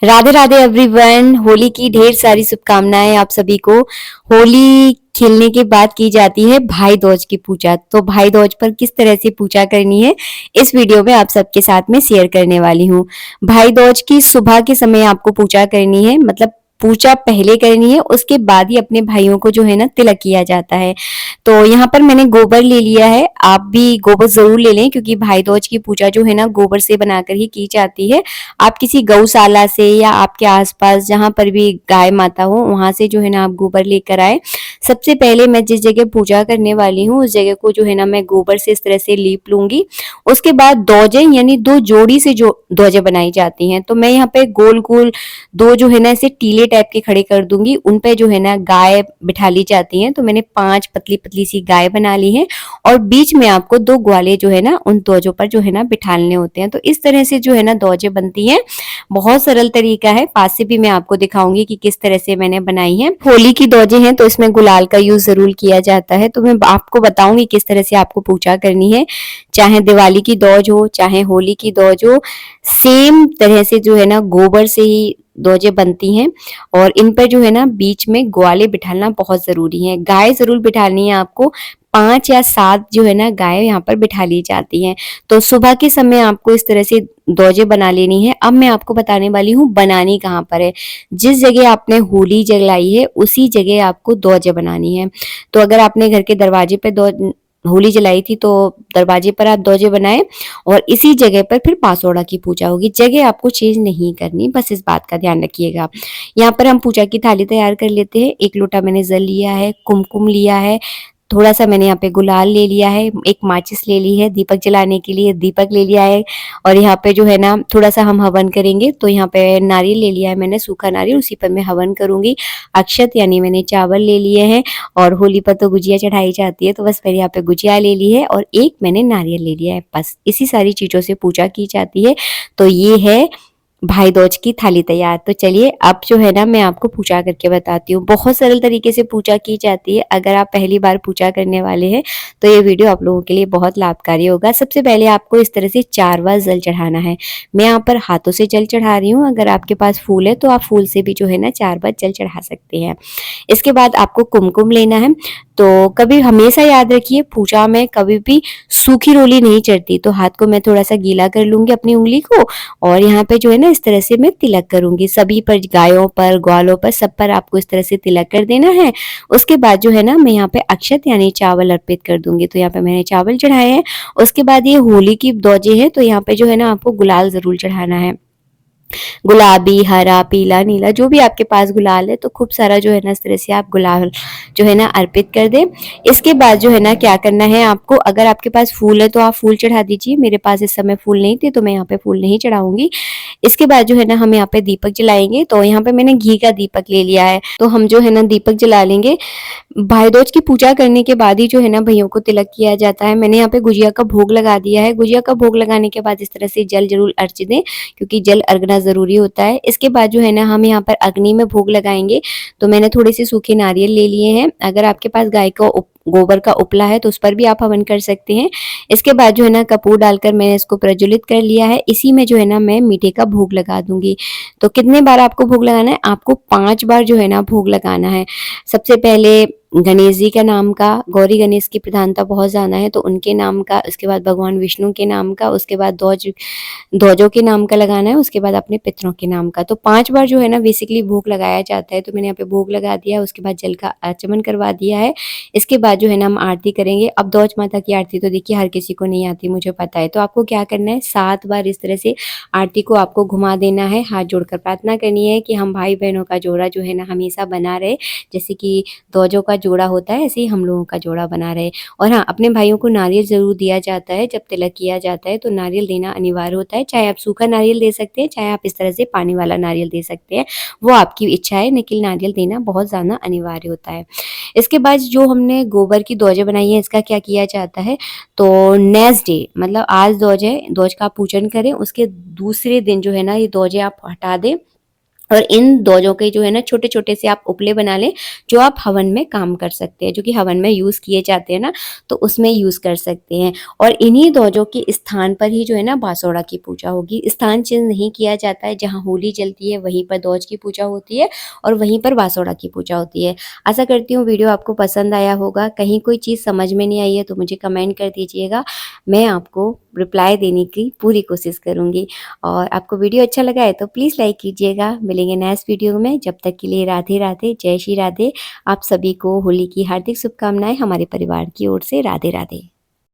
Radhe Radhe everyone. Holi की ढेर सारी शुभकामनाएं आप सभी को। होली खेलने के बाद की जाती है भाई दूज की पूजा। तो भाई दूज पर किस तरह से पूजा करनी है इस वीडियो में आप सबके साथ में शेयर करने वाली हूँ। भाई दूज की सुबह के समय आपको पूजा करनी है, मतलब पूजा पहले करनी है, उसके बाद ही अपने भाइयों को जो है ना तिलक किया जाता है। तो यहाँ पर मैंने गोबर ले लिया है, आप भी गोबर जरूर ले लें क्योंकि भाई दूज की पूजा जो है ना गोबर से बनाकर ही की जाती है। आप किसी गौशाला से या आपके आसपास जहां पर भी गाय माता हो वहां से जो है ना आप गोबर लेकर आए। सबसे पहले मैं जिस जगह पूजा करने वाली हूँ उस जगह को जो है ना मैं गोबर से इस तरह से लीप लूंगी। उसके बाद दौजे यानी दो जोड़ी से जो ध्वजा बनाई जाती हैं, तो मैं यहाँ पे गोल गोल दो जो है ना ऐसे टीले टाइप के खड़े कर दूंगी। उन पे जो है ना गाय बिठा ली जाती हैं। तो मैंने 5 पतली पतली सी गाय बना ली है और बीच में आपको 2 ग्वाले जो है ना उन ध्वजों पर जो है ना बिठालने होते हैं। तो इस तरह से जो है ना ध्वजें बनती हैं। बहुत सरल तरीका है, पास से भी मैं आपको दिखाऊंगी कि किस तरह से मैंने बनाई है। होली की ध्वजें हैं तो इसमें गुलाल का यूज जरूर किया जाता है। तो मैं आपको बताऊंगी किस तरह से आपको पूजा करनी है। चाहे दिवाली की ध्वज हो चाहे होली की ध्वज हो, सेम तरह से जो है ना गोबर से ही ध्वजें बनती हैं। और इन पर जो है ना बीच में ग्वाले बिठाना बहुत जरूरी है। गाय जरूर बिठानी है आपको। 5 या 7 जो है ना गाय यहाँ पर बिठा ली जाती हैं। तो सुबह के समय आपको इस तरह से ध्वजें बना लेनी है। अब मैं आपको बताने वाली हूँ बनानी कहाँ पर है। जिस जगह आपने होली जलाई है उसी जगह आपको ध्वजें बनानी है। तो अगर आपने घर के दरवाजे पे होली जलाई थी तो दरवाजे पर आप ध्वजें बनाए और इसी जगह पर फिर पासोड़ा की पूजा होगी। जगह आपको चेंज नहीं करनी, बस इस बात का ध्यान रखिएगा। यहाँ पर हम पूजा की थाली तैयार कर लेते हैं। 1 लोटा मैंने जल लिया है, कुमकुम लिया है, थोड़ा सा मैंने यहाँ पे गुलाल ले लिया है, एक माचिस ले ली है, दीपक जलाने के लिए दीपक ले लिया है। और यहाँ पे जो है ना थोड़ा सा हम हवन करेंगे। तो यहाँ पे नारियल ले लिया है मैंने, सूखा नारियल, उसी पर मैं हवन करूंगी। अक्षत यानी मैंने चावल ले लिए हैं। और होली पर तो गुजिया चढ़ाई जाती है तो बस मैंने यहाँ पे गुजिया ले ली है और एक मैंने नारियल ले लिया है। बस इसी सारी चीजों से पूजा की जाती है। तो ये है भाई दूज की थाली तैयार। तो चलिए अब जो है ना मैं आपको पूजा करके बताती हूँ। बहुत सरल तरीके से पूजा की जाती है। अगर आप पहली बार पूजा करने वाले हैं तो ये वीडियो आप लोगों के लिए बहुत लाभकारी होगा। सबसे पहले आपको इस तरह से 4 बार जल चढ़ाना है। मैं यहाँ पर हाथों से जल चढ़ा रही हूँ। अगर आपके पास फूल है तो आप फूल से भी जो है ना 4 बार जल चढ़ा सकते हैं। इसके बाद आपको कुमकुम लेना है। तो कभी हमेशा याद रखिए पूजा में कभी भी सूखी रोली नहीं चढ़ती। तो हाथ को मैं थोड़ा सा गीला कर लूंगी अपनी उंगली को और यहाँ पे जो है ना इस तरह से मैं तिलक करूंगी। सभी पर, गायों पर, ग्वालों पर, सब पर आपको इस तरह से तिलक कर देना है। उसके बाद जो है ना मैं यहाँ पे अक्षत यानी चावल अर्पित कर दूंगी। तो यहाँ पे मैंने चावल चढ़ाए हैं। उसके बाद ये होली की ध्वजें हैं तो यहाँ पे जो है ना आपको गुलाल जरूर चढ़ाना है। गुलाबी, हरा, पीला, नीला, जो भी आपके पास गुलाल है तो खूब सारा जो है ना इस तरह से आप गुलाल जो है ना अर्पित कर दें। इसके बाद जो है ना क्या करना है आपको, अगर आपके पास फूल है तो आप फूल चढ़ा दीजिए। मेरे पास इस समय फूल नहीं थे तो मैं यहाँ पे फूल नहीं चढ़ाऊंगी। इसके बाद जो है ना हम यहाँ पे दीपक जलाएंगे। तो यहाँ पे मैंने घी का दीपक ले लिया है। तो हम जो है ना दीपक जला लेंगे। भाई दूज की पूजा करने के बाद ही जो है ना भैयों को तिलक किया जाता है। मैंने यहाँ पे गुजिया का भोग लगा दिया है। गुजिया का भोग लगाने के बाद इस तरह से जल जरूर अर्च दें क्योंकि जल अर्गना जरूरी होता है। इसके बाद जो है ना हम यहाँ पर अग्नि में भोग लगाएंगे। तो मैंने थोड़े से सूखे नारियल ले लिए हैं। अगर आपके पास गाय का गोबर का उपला है तो उस पर भी आप हवन कर सकते हैं। इसके बाद जो है ना कपूर डालकर मैंने इसको प्रज्वलित कर लिया है। इसी में जो है ना मैं मीठे का भोग लगा दूंगी। तो कितने बार आपको भोग लगाना है? आपको 5 बार जो है ना भोग लगाना है। सबसे पहले गणेश जी का नाम का, गौरी गणेश की प्रधानता बहुत ज्यादा है तो उनके नाम का, उसके बाद भगवान विष्णु के नाम का, उसके बाद ध्वजों के नाम का लगाना है, उसके बाद अपने पितरों के नाम का। तो 5 बार जो है ना बेसिकली भोग लगाया जाता है। तो मैंने यहाँ पे भोग लगा दिया है। उसके बाद जल का आचमन करवा दिया है। इसके बाद जो है ना हम आरती करेंगे। अब ध्वज माता की आरती तो देखिए हर किसी को नहीं आती, मुझे पता है। तो आपको क्या करना है, 7 बार इस तरह से आरती को आपको घुमा देना है। हाथ जोड़कर प्रार्थना करनी है कि हम भाई बहनों का जोड़ा जो है ना हमेशा बना रहे। जैसे कि ध्वजों का जोड़ा होता है ऐसे ही हम लोगों का जोड़ा बना रहे। और हाँ, अपने भाइयों को नारियल जरूर दिया जाता है। जब तिलक किया जाता है तो नारियल देना अनिवार्य होता है। चाहे आप सूखा नारियल दे सकते हैं, चाहे आप इस तरह से पानी वाला नारियल दे सकते हैं, वो आपकी इच्छा है, लेकिन नारियल देना बहुत ज्यादा अनिवार्य होता है। इसके बाद जो हमने गोबर की ध्वजें बनाई है इसका क्या किया जाता है, तो नेक्स्ट डे मतलब आज ध्वज है, ध्वज का पूजन करें, उसके दूसरे दिन जो है ना ये ध्वजें आप हटा दें और इन ध्वजों के जो है ना छोटे-छोटे से आप उपले बना लें, जो आप हवन में काम कर सकते हैं, जो कि हवन में यूज़ किए जाते हैं ना, तो उसमें यूज़ कर सकते हैं। और इन्हीं ध्वजों के स्थान पर ही जो है ना बासोड़ा की पूजा होगी। स्थान चेंज नहीं किया जाता है, जहाँ होली जलती है वहीं पर ध्वज की पूजा होती है और वहीं पर बासोड़ा की पूजा होती है। आशा करती हूँ वीडियो आपको पसंद आया होगा। कहीं कोई चीज़ समझ में नहीं आई है तो मुझे कमेंट कर दीजिएगा, मैं आपको रिप्लाई देने की पूरी कोशिश करूँगी। और आपको वीडियो अच्छा लगा है तो प्लीज़ लाइक कीजिएगा। मिलेंगे नेक्स्ट वीडियो में, जब तक के लिए राधे राधे, जय श्री राधे। आप सभी को होली की हार्दिक शुभकामनाएं हमारे परिवार की ओर से। राधे राधे।